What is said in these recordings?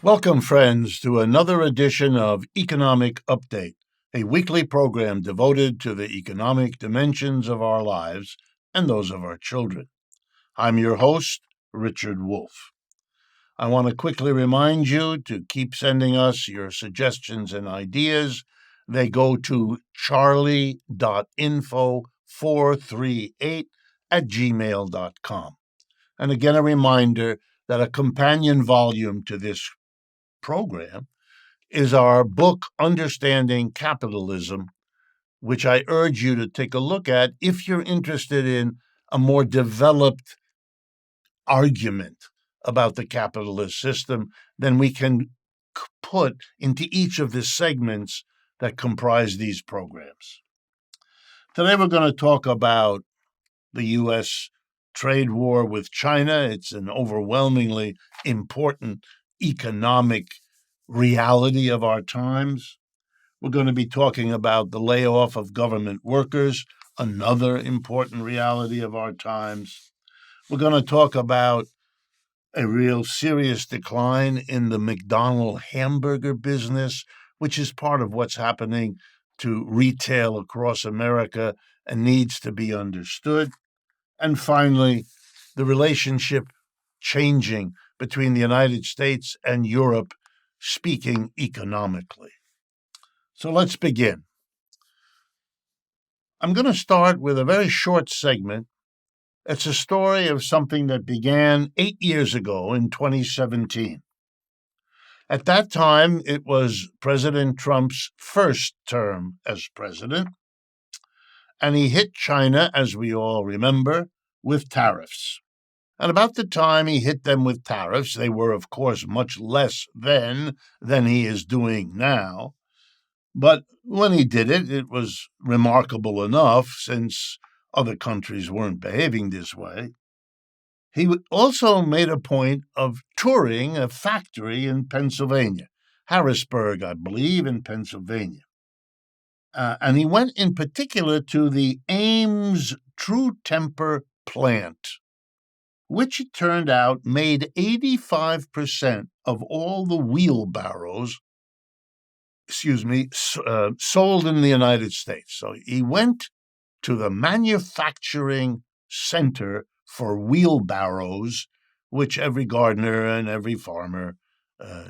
Welcome, friends, to another edition of Economic Update, a weekly program devoted to the economic dimensions of our lives and those of our children. I'm your host, Richard Wolff. I want to quickly remind you to keep sending us your suggestions and ideas. They go to charlie.info438@gmail.com. And again, a reminder that a companion volume to this program is our book, Understanding Capitalism, which I urge you to take a look at if you're interested in a more developed argument about the capitalist system than we can put into each of the segments that comprise these programs. Today we're going to talk about the U.S. trade war with China. It's an overwhelmingly important economic reality of our times. We're going to be talking about the layoff of government workers, another important reality of our times. We're going to talk about a real serious decline in the McDonald hamburger business, which is part of what's happening to retail across America and needs to be understood. And finally, the relationship changing between the United States and Europe, speaking economically. So let's begin. I'm going to start with a very short segment. It's a story of something that began 8 years ago in 2017. At that time, it was President Trump's first term as president, and he hit China, as we all remember, with tariffs. And about the time he hit them with tariffs, they were, of course, much less then than he is doing now. But when he did it, it was remarkable enough, since other countries weren't behaving this way. He also made a point of touring a factory in Pennsylvania, Harrisburg, I believe, in Pennsylvania. And he went in particular to the Ames True Temper plant, which it turned out made 85% of all the wheelbarrows, sold in the United States. So he went to the manufacturing center for wheelbarrows, which every gardener and every farmer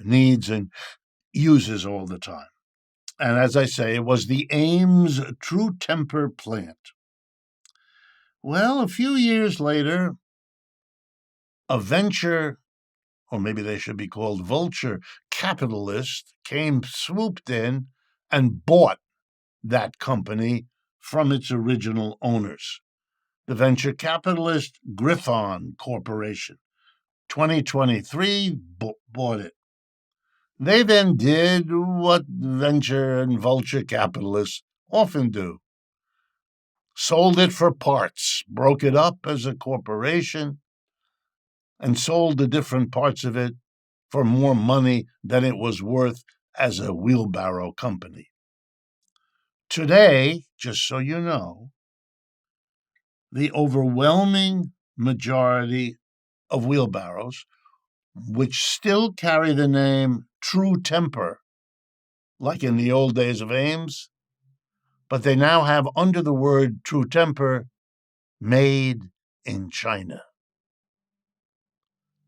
needs and uses all the time. And as I say, it was the Ames True Temper plant. Well, a few years later, a venture, or maybe they should be called vulture, capitalist swooped in and bought that company from its original owners. The venture capitalist Griffon Corporation, 2023, bought it. They then did what venture and vulture capitalists often do. Sold it for parts, broke it up as a corporation, and sold the different parts of it for more money than it was worth as a wheelbarrow company. Today, just so you know, the overwhelming majority of wheelbarrows, which still carry the name True Temper, like in the old days of Ames, but they now have under the word True Temper, made in China.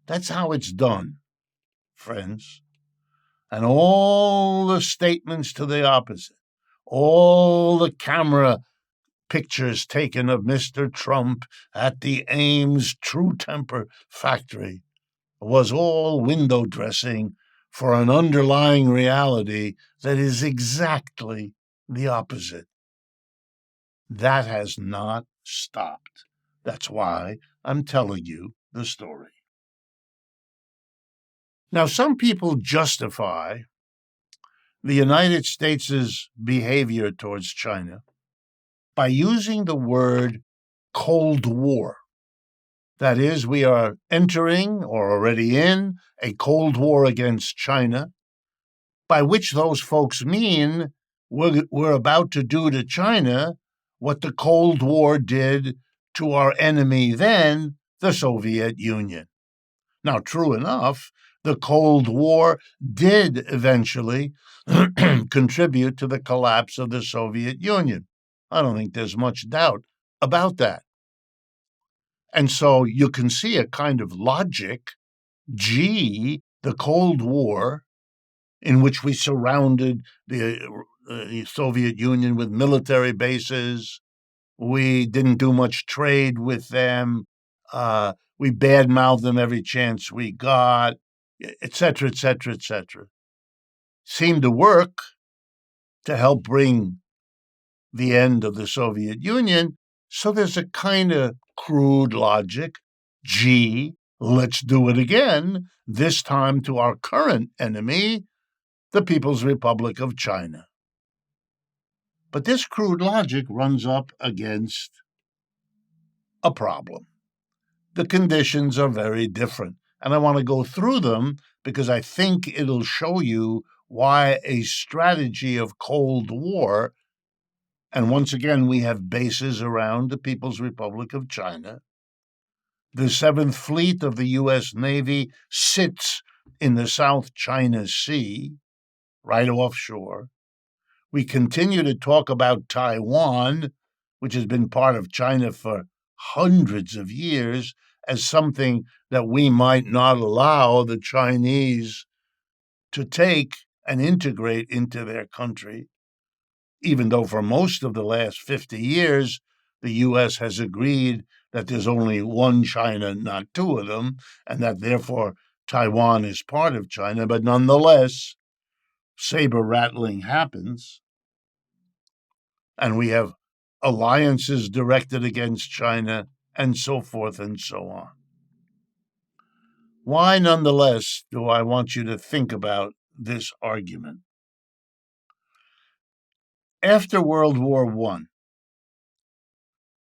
That's how it's done, friends. And all the statements to the opposite, all the camera pictures taken of Mr. Trump at the Ames True Temper factory was all window dressing for an underlying reality that is exactly the opposite. That has not stopped. That's why I'm telling you the story. Now, some people justify the United States' behavior towards China by using the word Cold War. That is, we are entering or already in a Cold War against China, by which those folks mean we're about to do to China what the Cold War did to our enemy then, the Soviet Union. Now, true enough, The Cold War did eventually contribute to the collapse of the Soviet Union. I don't think there's much doubt about that. And so you can see a kind of logic. Gee, the Cold War, in which we surrounded the Soviet Union with military bases, we didn't do much trade with them, we badmouthed them every chance we got, etc., etc., etc., seemed to work to help bring the end of the Soviet Union. So there's a kind of crude logic. Gee, let's do it again, this time to our current enemy, the People's Republic of China. But this crude logic runs up against a problem. The conditions are very different, and I want to go through them because I think it'll show you why a strategy of Cold War, and once again, we have bases around the People's Republic of China. The Seventh Fleet of the U.S. Navy sits in the South China Sea, right offshore. We continue to talk about Taiwan, which has been part of China for hundreds of years, as something that we might not allow the Chinese to take and integrate into their country, even though for most of the last 50 years, the U.S. has agreed that there's only one China, not two of them, and that therefore Taiwan is part of China. But nonetheless, saber rattling happens, and we have alliances directed against China, and so forth and so on. Why, nonetheless, do I want you to think about this argument? After World War I,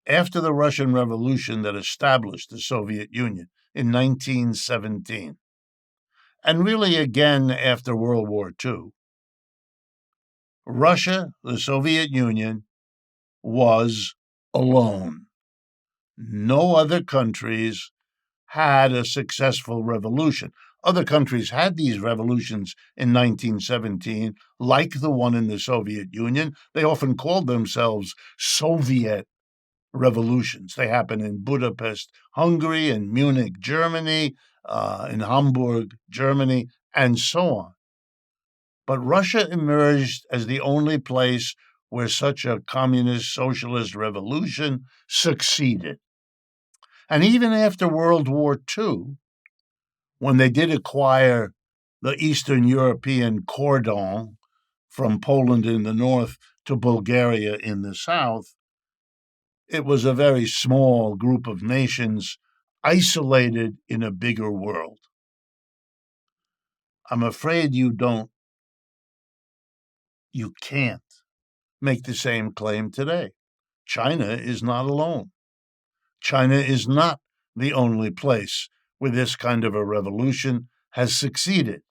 after the Russian Revolution that established the Soviet Union in 1917, and really again after World War II, Russia, the Soviet Union, was alone. No other countries had a successful revolution. Other countries had these revolutions in 1917, like the one in the Soviet Union. They often called themselves Soviet revolutions. They happened in Budapest, Hungary, in Munich, Germany, in Hamburg, Germany, and so on. But Russia emerged as the only place where such a communist socialist revolution succeeded. And even after World War II, when they did acquire the Eastern European cordon from Poland in the north to Bulgaria in the south, it was a very small group of nations isolated in a bigger world. I'm afraid you can't make the same claim today. China is not alone. China is not the only place where this kind of a revolution has succeeded.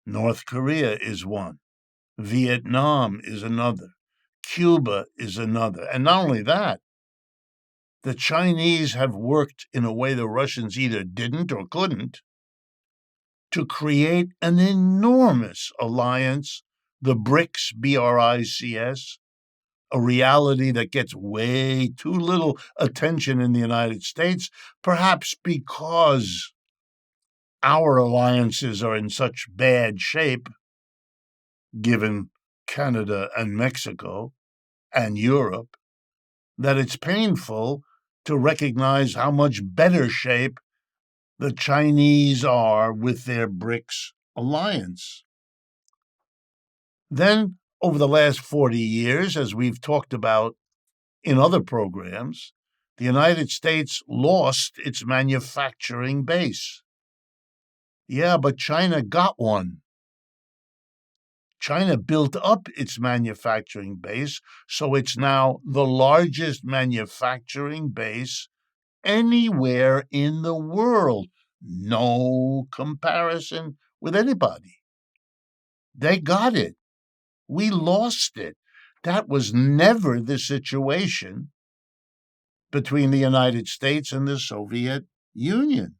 North Korea is one. Vietnam is another. Cuba is another. And not only that, the Chinese have worked in a way the Russians either didn't or couldn't to create an enormous alliance, the BRICS, B-R-I-C-S, a reality that gets way too little attention in the United States, perhaps because our alliances are in such bad shape, given Canada and Mexico and Europe, that it's painful to recognize how much better shape the Chinese are with their BRICS alliance. Then, over the last 40 years, as we've talked about in other programs, the United States lost its manufacturing base. Yeah, but China got one. China built up its manufacturing base, so it's now the largest manufacturing base anywhere in the world. No comparison with anybody. They got it. We lost it. That was never the situation between the United States and the Soviet Union.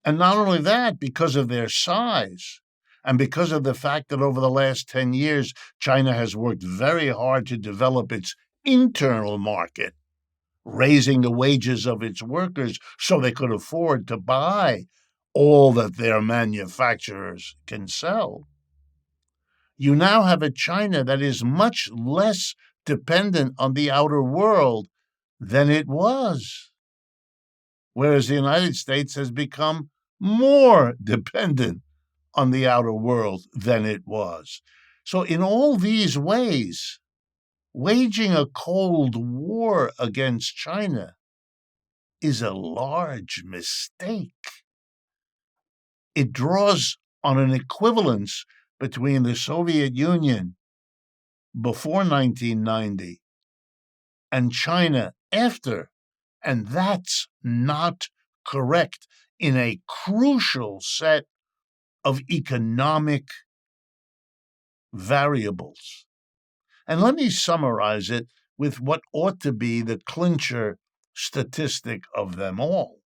And not only that, because of their size and because of the fact that over the last 10 years, China has worked very hard to develop its internal market, raising the wages of its workers so they could afford to buy all that their manufacturers can sell. You now have a China that is much less dependent on the outer world than it was, whereas the United States has become more dependent on the outer world than it was. So, in all these ways, waging a Cold War against China is a large mistake. It draws on an equivalence between the Soviet Union before 1990 and China after, and that's not correct in a crucial set of economic variables. And let me summarize it with what ought to be the clincher statistic of them all.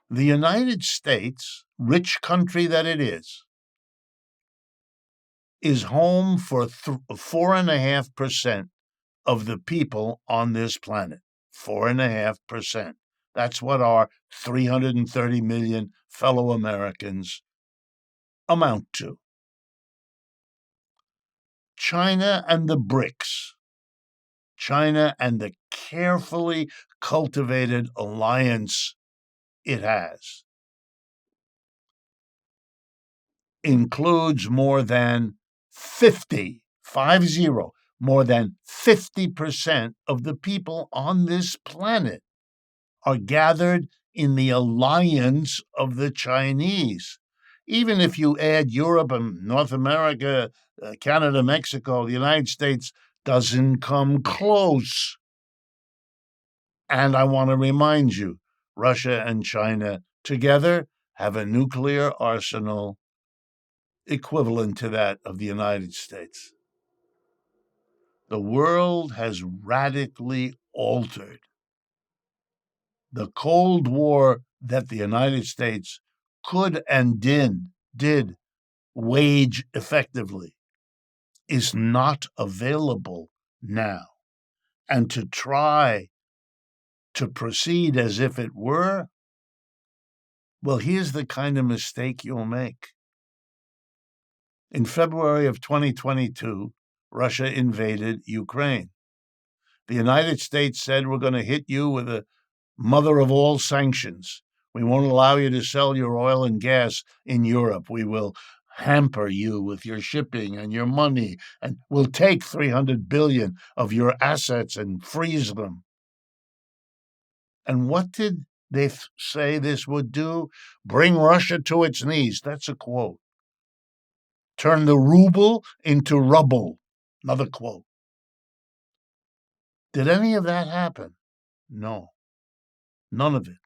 The United States, rich country that it is home for 4.5% of the people on this planet. 4.5%. That's what our 330 million fellow Americans amount to. China and the BRICS, China and the carefully cultivated alliance it has, includes more than 50, more than 50% of the people on this planet are gathered in the alliance of the Chinese. Even if you add Europe and North America, Canada, Mexico, the United States doesn't come close. And I want to remind you, Russia and China together have a nuclear arsenal equivalent to that of the United States. The world has radically altered. The Cold War that the United States could and did wage effectively is not available now. And to try to proceed as if it were, well, here's the kind of mistake you'll make. In February of 2022, Russia invaded Ukraine. The United States said, we're going to hit you with a mother of all sanctions. We won't allow you to sell your oil and gas in Europe. We will hamper you with your shipping and your money, and we'll take 300 billion of your assets and freeze them. And what did they say this would do? Bring Russia to its knees. That's a quote. Turn the ruble into rubble. Another quote. Did any of that happen? No. None of it.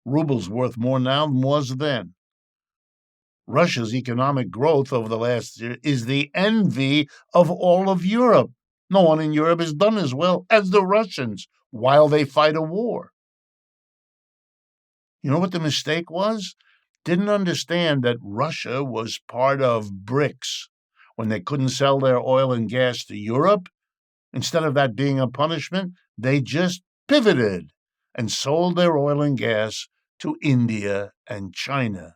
Ruble's worth more now than was then. Russia's economic growth over the last year is the envy of all of Europe. No one in Europe has done as well as the Russians while they fight a war. You know what the mistake was? Didn't understand that Russia was part of BRICS. When they couldn't sell their oil and gas to Europe, instead of that being a punishment, they just pivoted and sold their oil and gas to India and China,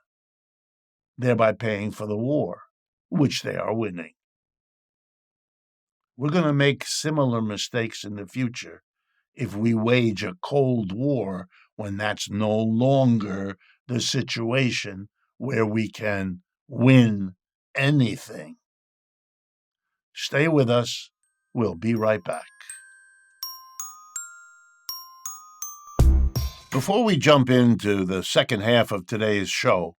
thereby paying for the war, which they are winning. We're going to make similar mistakes in the future if we wage a Cold War when that's no longer the situation where we can win anything. Stay with us. We'll be right back. Before we jump into the second half of today's show,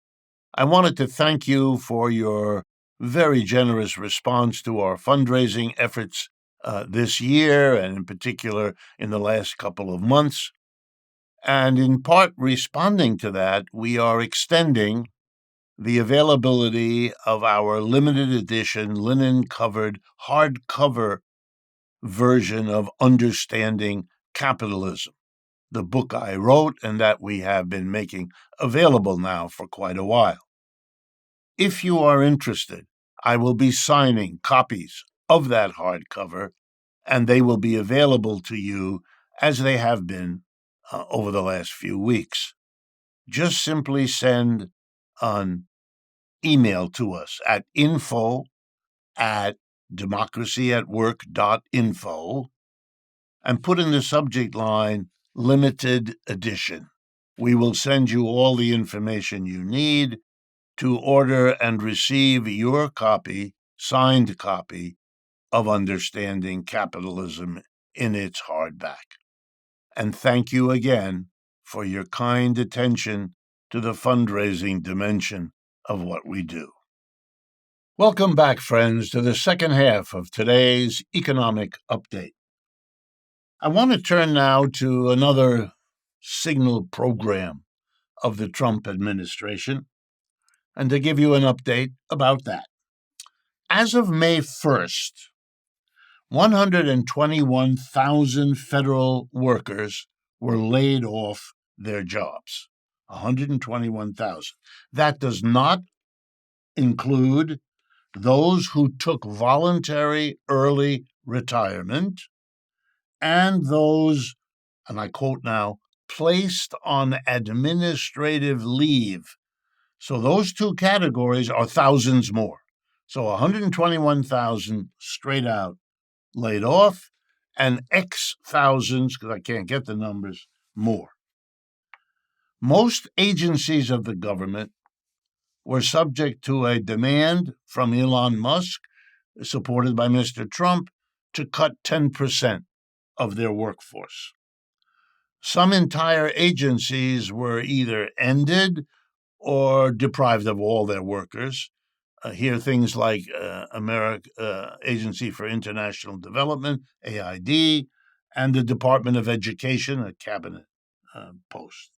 I wanted to thank you for your very generous response to our fundraising efforts this year, and in particular in the last couple of months. And in part responding to that, we are extending the availability of our limited edition linen-covered hardcover version of Understanding Capitalism. the book I wrote and that we have been making available now for quite a while. If you are interested, I will be signing copies of that hardcover, and they will be available to you as they have been over the last few weeks. Just simply send an email to us at info@democracyatwork.info and put in the subject line limited edition. We will send you all the information you need to order and receive your signed copy of Understanding Capitalism in its hardback. And thank you again for your kind attention to the fundraising dimension of what we do. Welcome back, friends, to the second half of today's economic update. I want to turn now to another signal program of the Trump administration and to give you an update about that. As of May 1st, 121,000 federal workers were laid off their jobs. 121,000. That does not include those who took voluntary early retirement and those, and I quote now, placed on administrative leave. So those two categories are thousands more. So 121,000 straight out laid off, and X thousands, because I can't get the numbers, more. Most agencies of the government were subject to a demand from Elon Musk, supported by Mr. Trump, to cut 10% of their workforce. Some entire agencies were either ended or deprived of all their workers. Here, things like Agency for International Development, AID, and the Department of Education, a cabinet post.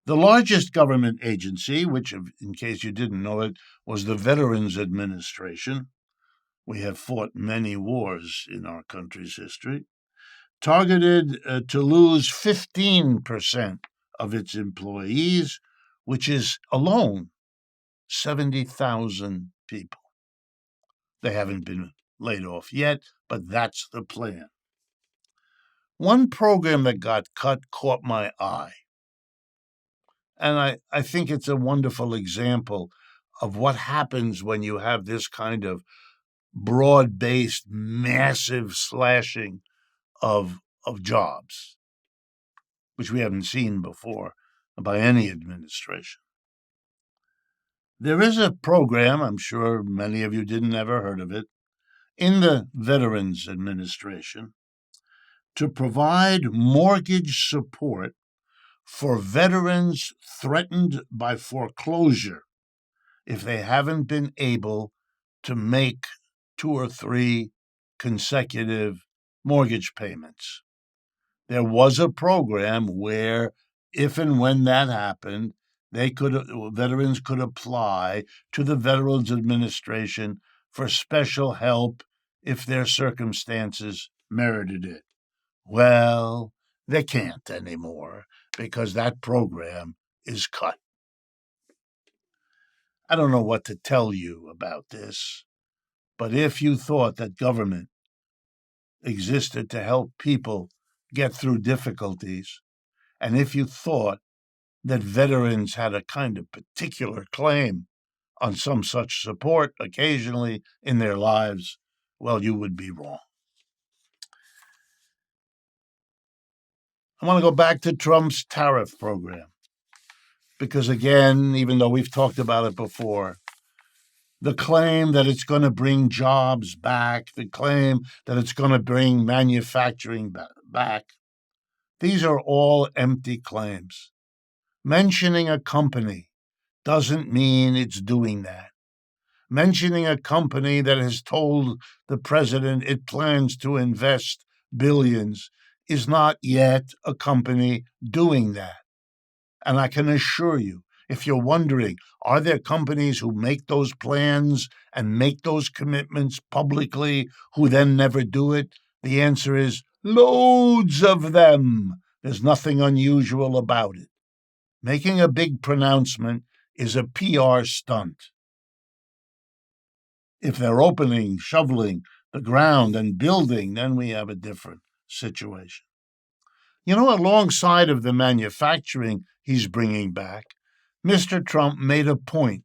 The largest government agency, which, in case you didn't know it, was the Veterans Administration. We have fought many wars in our country's history. Targeted to lose 15% of its employees, which is alone 70,000 people. They haven't been laid off yet, but that's the plan. One program that got cut caught my eye. And I think it's a wonderful example of what happens when you have this kind of broad-based, massive slashing of jobs, which we haven't seen before by any administration. There is a program, I'm sure many of you didn't ever heard of it, in the Veterans Administration to provide mortgage support for veterans threatened by foreclosure if they haven't been able to make 2 or 3 consecutive mortgage payments. There was a program where, if and when that happened, veterans could apply to the Veterans Administration for special help if their circumstances merited it. Well, they can't anymore because that program is cut. I don't know what to tell you about this, but if you thought that government existed to help people get through difficulties, and if you thought that veterans had a kind of particular claim on some such support occasionally in their lives, well, you would be wrong. I want to go back to Trump's tariff program, because again, even though we've talked about it before, the claim that it's going to bring jobs back, the claim that it's going to bring manufacturing back, these are all empty claims. Mentioning a company doesn't mean it's doing that. Mentioning a company that has told the president it plans to invest billions is not yet a company doing that. And I can assure you, if you're wondering, are there companies who make those plans and make those commitments publicly who then never do it? The answer is loads of them. There's nothing unusual about it. Making a big pronouncement is a PR stunt. If they're opening, shoveling the ground and building, then we have a different situation. Alongside of the manufacturing he's bringing back, Mr. Trump made a point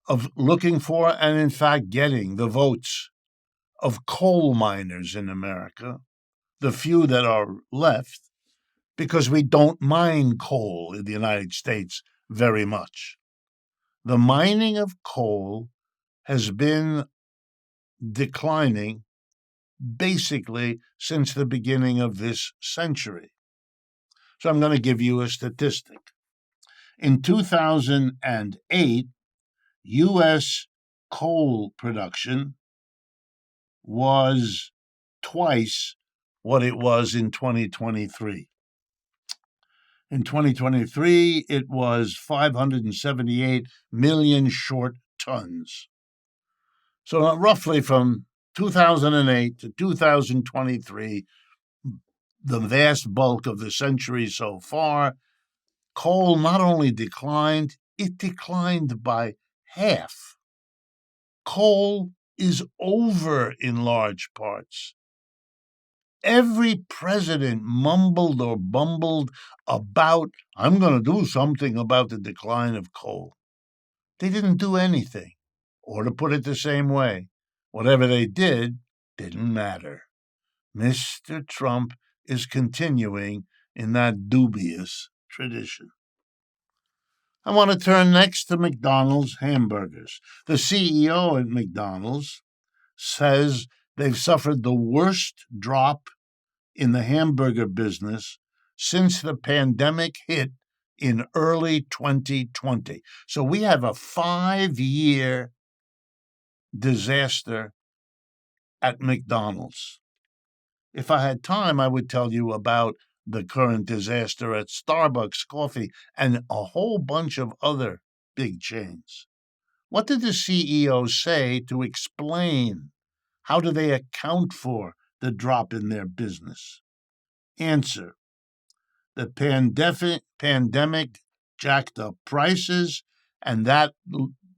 of looking for and, in fact, getting the votes of coal miners in America, the few that are left, because we don't mine coal in the United States very much. The mining of coal has been declining basically since the beginning of this century. So I'm going to give you a statistic. In 2008, U.S. coal production was twice what it was in 2023. In 2023, it was 578 million short tons. So roughly from 2008 to 2023, the vast bulk of the century so far, coal not only declined, it declined by half. Coal is over in large parts. Every president mumbled or bumbled about, I'm going to do something about the decline of coal. They didn't do anything. Or to put it the same way, whatever they did didn't matter. Mr. Trump is continuing in that dubious tradition. I want to turn next to McDonald's hamburgers. The CEO at McDonald's says they've suffered the worst drop in the hamburger business since the pandemic hit in early 2020. So we have a 5-year disaster at McDonald's. If I had time, I would tell you about the current disaster at Starbucks Coffee and a whole bunch of other big chains. What did the CEO say to explain? How do they account for the drop in their business? Answer: the pandemic jacked up prices, and that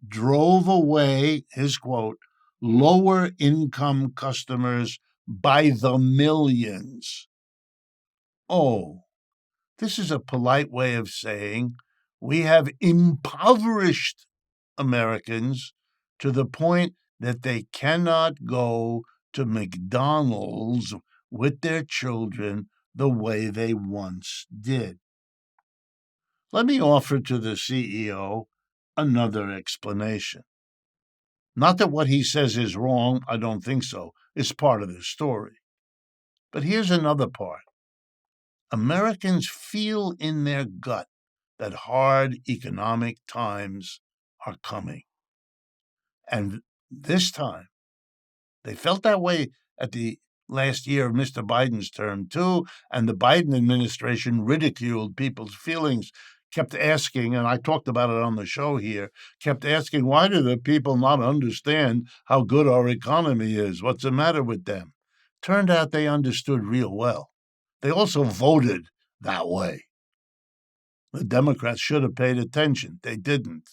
drove away, his quote, lower income customers by the millions. Oh, this is a polite way of saying we have impoverished Americans to the point that they cannot go to McDonald's with their children the way they once did. Let me offer to the CEO another explanation. Not that what he says is wrong, I don't think so. It's part of the story. But here's another part. Americans feel in their gut that hard economic times are coming. And this time, they felt that way at the last year of Mr. Biden's term, too, and the Biden administration ridiculed people's feelings, kept asking, and I talked about it on the show here, kept asking, why do the people not understand how good our economy is? What's the matter with them? Turned out they understood real well. They also voted that way. The Democrats should have paid attention. They didn't.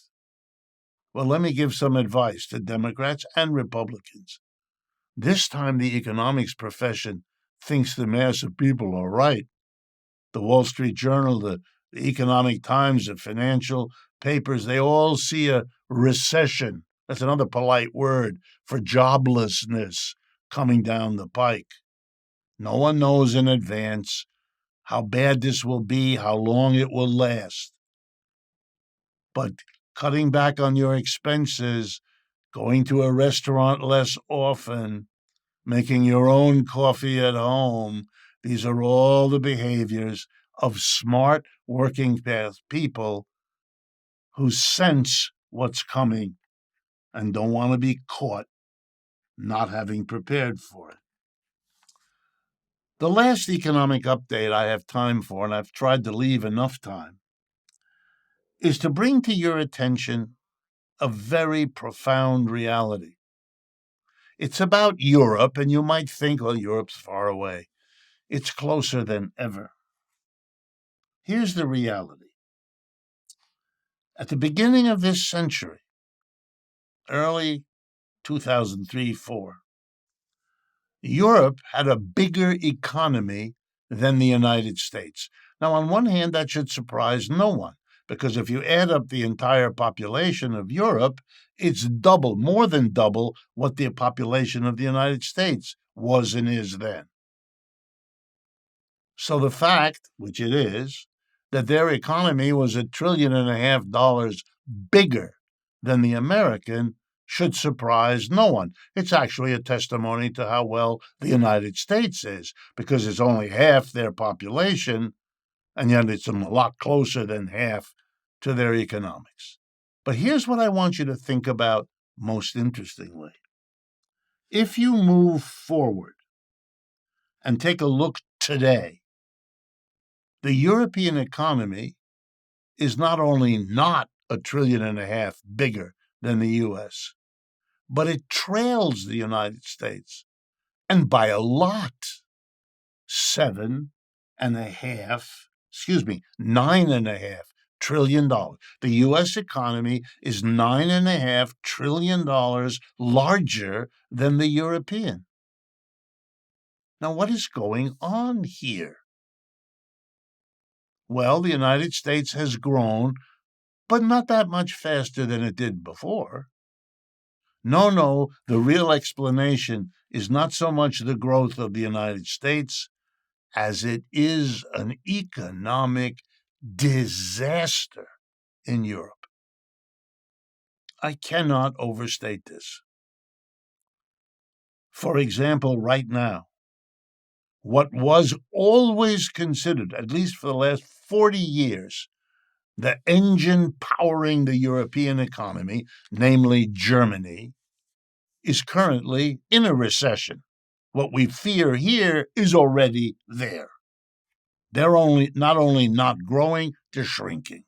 Well, let me give some advice to Democrats and Republicans. This time, the economics profession thinks the mass of people are right. The Wall Street Journal, the Economic Times, the financial papers, they all see a recession. That's another polite word for joblessness coming down the pike. No one knows in advance how bad this will be, how long it will last. But cutting back on your expenses, going to a restaurant less often, making your own coffee at home, these are all the behaviors of smart working class people who sense what's coming and don't want to be caught not having prepared for it. The last economic update I have time for, and I've tried to leave enough time, is to bring to your attention a very profound reality. It's about Europe, and you might think, well, Europe's far away. It's closer than ever. Here's the reality. At the beginning of this century, early 2003-4, Europe had a bigger economy than the United States. Now, on one hand, that should surprise no one, because if you add up the entire population of Europe, it's double, more than double, what the population of the United States was and is then. So the fact, which it is, that their economy was $1.5 trillion bigger than the American should surprise no one. It's actually a testimony to how well the United States is, because it's only half their population, and yet it's a lot closer than half to their economics. But here's what I want you to think about most interestingly. If you move forward and take a look today, the European economy is not only not $1.5 trillion bigger than the U.S., but it trails the United States, and by a lot. $9.5 trillion. The U.S. economy is $9.5 trillion larger than the European. Now, what is going on here? Well, the United States has grown, but not that much faster than it did before. No, the real explanation is not so much the growth of the United States as it is an economic disaster in Europe. I cannot overstate this. For example, right now, what was always considered, at least for the last 40 years, the engine powering the European economy, namely Germany, is currently in a recession. What we fear here is already there. They're not only not growing, they're shrinking.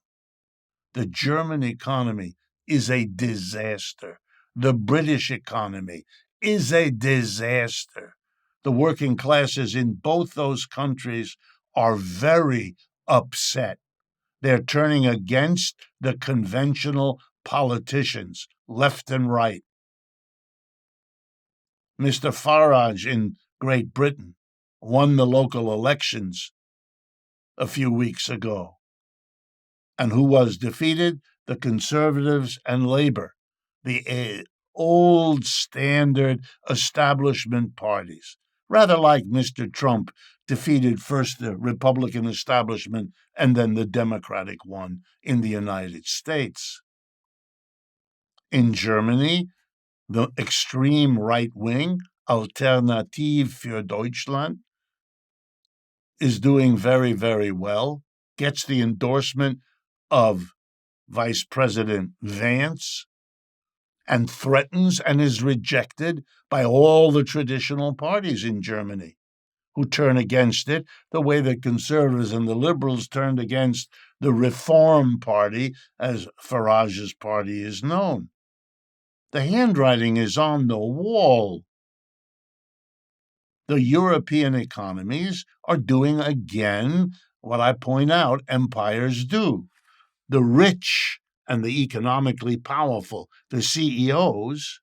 The German economy is a disaster. The British economy is a disaster. The working classes in both those countries are very upset. They're turning against the conventional politicians, left and right. Mr. Farage in Great Britain won the local elections a few weeks ago. And who was defeated? The Conservatives and Labour, the old standard establishment parties. Rather like Mr. Trump defeated first the Republican establishment and then the Democratic one in the United States. In Germany, the extreme right wing, Alternative für Deutschland, is doing very, very well, gets the endorsement of Vice President Vance, and threatens and is rejected by all the traditional parties in Germany, who turn against it the way the conservatives and the liberals turned against the Reform Party, as Farage's party is known. The handwriting is on the wall. The European economies are doing again what I point out empires do. The rich and the economically powerful, the CEOs,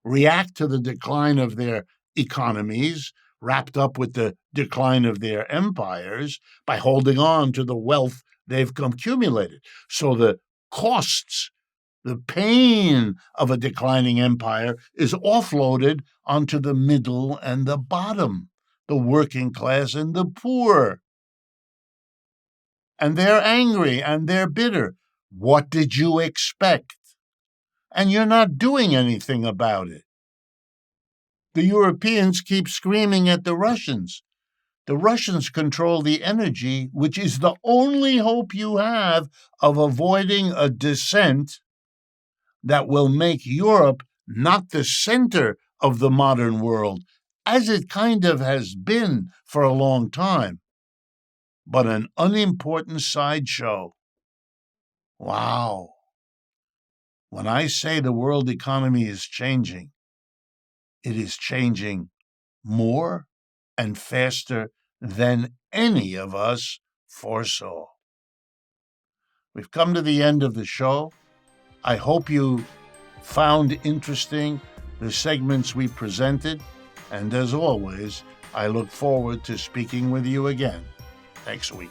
react to the decline of their economies, wrapped up with the decline of their empires, by holding on to the wealth they've accumulated. So the costs, the pain of a declining empire is offloaded onto the middle and the bottom, the working class and the poor. And they're angry and they're bitter. What did you expect? And you're not doing anything about it. The Europeans keep screaming at the Russians. The Russians control the energy, which is the only hope you have of avoiding a descent that will make Europe not the center of the modern world, as it kind of has been for a long time, but an unimportant sideshow. Wow. When I say the world economy is changing, it is changing more and faster than any of us foresaw. We've come to the end of the show. I hope you found interesting the segments we presented, and as always, I look forward to speaking with you again next week.